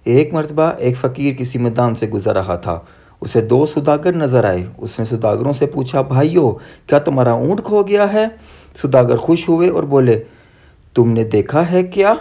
ایک مرتبہ ایک فقیر کسی میدان سے گزر رہا تھا۔ اسے دو سوداگر نظر آئے۔ اس نے سوداگروں سے پوچھا، بھائیو، کیا تمہارا اونٹ کھو گیا ہے؟ سوداگر خوش ہوئے اور بولے، تم نے دیکھا ہے کیا؟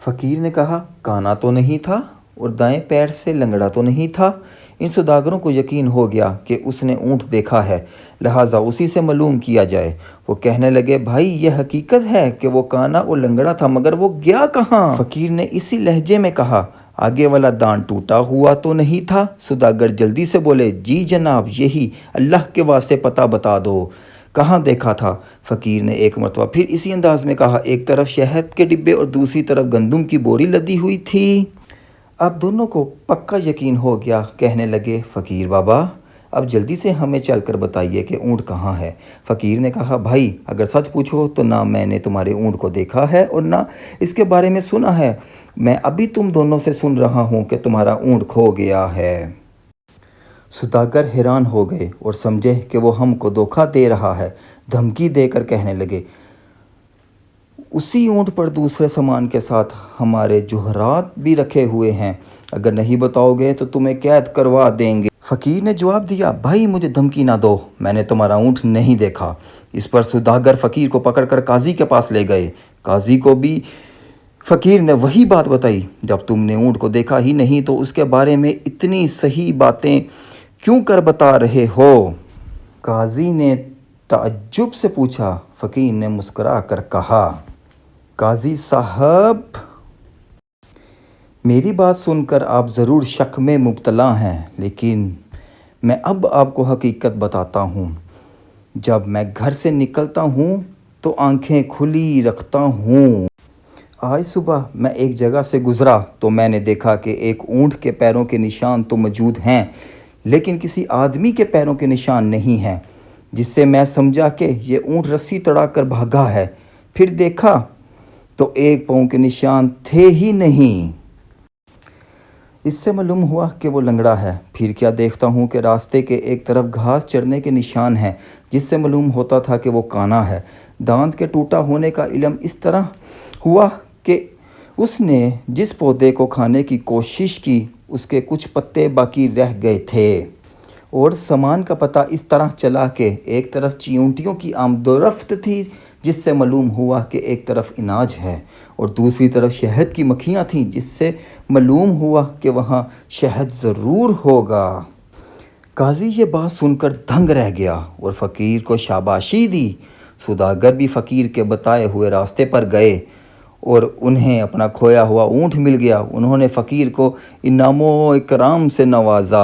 فقیر نے کہا، کانا تو نہیں تھا اور دائیں پیر سے لنگڑا تو نہیں تھا۔ ان سوداگروں کو یقین ہو گیا کہ اس نے اونٹ دیکھا ہے، لہٰذا اسی سے معلوم کیا جائے۔ وہ کہنے لگے، بھائی یہ حقیقت ہے کہ وہ کانا اور لنگڑا تھا، مگر وہ گیا کہاں؟ فقیر نے اسی لہجے میں کہا، آگے والا دان ٹوٹا ہوا تو نہیں تھا؟ سوداگر جلدی سے بولے، جی جناب، یہی، اللہ کے واسطے پتہ بتا دو، کہاں دیکھا تھا؟ فقیر نے ایک مرتبہ پھر اسی انداز میں کہا، ایک طرف شہد کے ڈبے اور دوسری طرف گندم کی بوری لدی ہوئی تھی۔ اب دونوں کو پکا یقین ہو گیا۔ کہنے لگے، فقیر بابا، اب جلدی سے ہمیں چل کر بتائیے کہ اونٹ کہاں ہے۔ فقیر نے کہا، بھائی اگر سچ پوچھو تو نہ میں نے تمہارے اونٹ کو دیکھا ہے اور نہ اس کے بارے میں سنا ہے۔ میں ابھی تم دونوں سے سن رہا ہوں کہ تمہارا اونٹ کھو گیا ہے۔ سوداگر حیران ہو گئے اور سمجھے کہ وہ ہم کو دھوکہ دے رہا ہے۔ دھمکی دے کر کہنے لگے، اسی اونٹ پر دوسرے سامان کے ساتھ ہمارے جوہرات بھی رکھے ہوئے ہیں، اگر نہیں بتاؤ گے تو تمہیں قید کروا دیں گے۔ فقیر نے جواب دیا، بھائی مجھے دھمکی نہ دو، میں نے تمہارا اونٹ نہیں دیکھا۔ اس پر سوداگر فقیر کو پکڑ کر قاضی کے پاس لے گئے۔ قاضی کو بھی فقیر نے وہی بات بتائی، جب تم نے اونٹ کو دیکھا ہی نہیں تو اس کے بارے میں اتنی صحیح باتیں کیوں کر بتا رہے ہو؟ قاضی نے تعجب سے پوچھا۔ فقیر نے مسکرا کر کہا، قاضی صاحب، میری بات سن کر آپ ضرور شک میں مبتلا ہیں، لیکن میں اب آپ کو حقیقت بتاتا ہوں۔ جب میں گھر سے نکلتا ہوں تو آنکھیں کھلی رکھتا ہوں۔ آج صبح میں ایک جگہ سے گزرا تو میں نے دیکھا کہ ایک اونٹ کے پیروں کے نشان تو موجود ہیں، لیکن کسی آدمی کے پیروں کے نشان نہیں ہیں، جس سے میں سمجھا کہ یہ اونٹ رسی تڑا کر بھاگا ہے۔ پھر دیکھا تو ایک پاؤں کے نشان تھے ہی نہیں۔ اس سے معلوم ہوا کہ وہ لنگڑا ہے۔ پھر کیا دیکھتا ہوں کہ راستے کے ایک طرف گھاس چرنے کے نشان ہیں، جس سے معلوم ہوتا تھا کہ وہ کانا ہے۔ دانت کے ٹوٹا ہونے کا علم اس طرح ہوا کہ اس نے جس پودے کو کھانے کی کوشش کی اس کے کچھ پتے باقی رہ گئے تھے، اور سامان کا پتہ اس طرح چلا کہ ایک طرف چیونٹیوں کی آمد و رفت تھی، جس سے معلوم ہوا کہ ایک طرف اناج ہے، اور دوسری طرف شہد کی مکھیاں تھیں، جس سے معلوم ہوا کہ وہاں شہد ضرور ہوگا۔ قاضی یہ بات سن کر دنگ رہ گیا اور فقیر کو شاباشی دی۔ سوداگر بھی فقیر کے بتائے ہوئے راستے پر گئے اور انہیں اپنا کھویا ہوا اونٹ مل گیا۔ انہوں نے فقیر کو انعام و اکرام سے نوازا۔